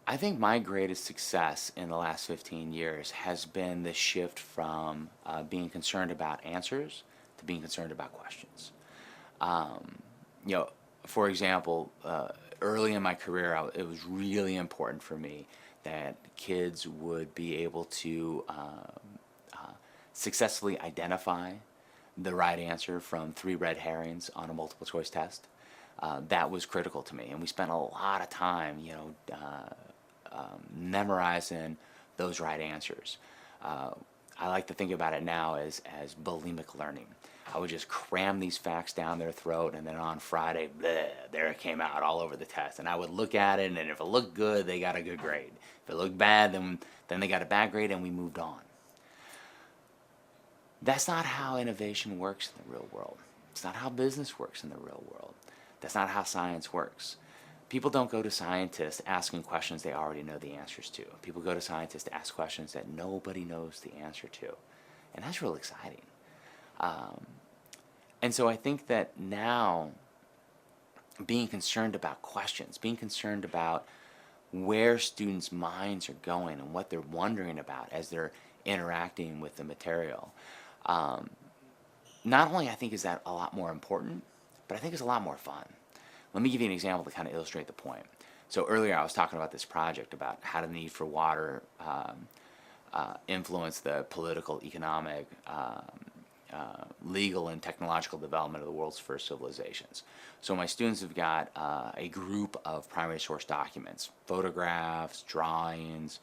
I think my greatest success in the last 15 years has been the shift from being concerned about answers to being concerned about questions. Um, you know, for example, early in my career, it was really important for me that kids would be able to uh, successfully identify the right answer from three red herrings on a multiple choice test. That was critical to me, and we spent a lot of time, memorizing those right answers. Uh, I like to think about it now as bulimic learning. I would just cram these facts down their throat, and then on Friday, bleh, there it came out all over the test. And I would look at it, and if it looked good, they got a good grade. If it looked bad, then they got a bad grade, and we moved on. That's not how innovation works in the real world. It's not how business works in the real world. That's not how science works. People don't go to scientists asking questions they already know the answers to. People go to scientists to ask questions that nobody knows the answer to. And that's real exciting. Um, and so I think that now being concerned about questions, being concerned about where students' minds are going and what they're wondering about as they're interacting with the material, um, not only I think is that a lot more important, but I think it's a lot more fun. Let me give you an example to kind of illustrate the point. So earlier I was talking about this project about how the need for water influence the political, economic, legal, and technological development of the world's first civilizations. So my students have got a group of primary source documents, photographs, drawings,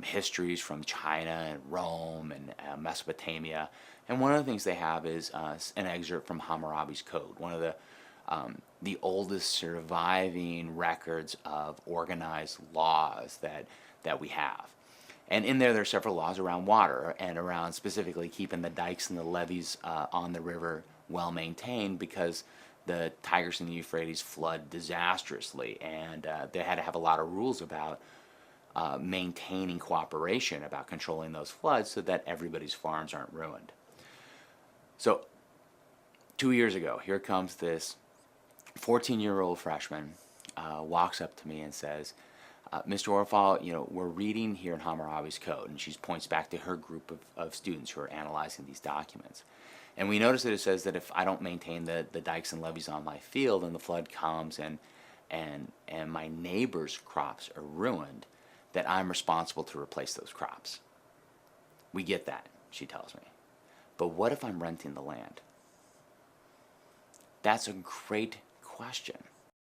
histories from China and Rome and Mesopotamia. And one of the things they have is an excerpt from Hammurabi's Code, one of the oldest surviving records of organized laws that we have. And in there are several laws around water and around specifically keeping the dikes and the levees on the river well maintained, because the Tigris and the Euphrates flood disastrously, and they had to have a lot of rules about maintaining cooperation about controlling those floods so that everybody's farms aren't ruined. So 2 years ago, here comes this 14-year-old freshman, walks up to me and says, Mr. Orphal, we're reading here in Hammurabi's Code, and she points back to her group of students who are analyzing these documents. And we notice that it says that if I don't maintain the dikes and levees on my field and the flood comes and my neighbor's crops are ruined, that I'm responsible to replace those crops. We get that, she tells me. But what if I'm renting the land? That's a great question.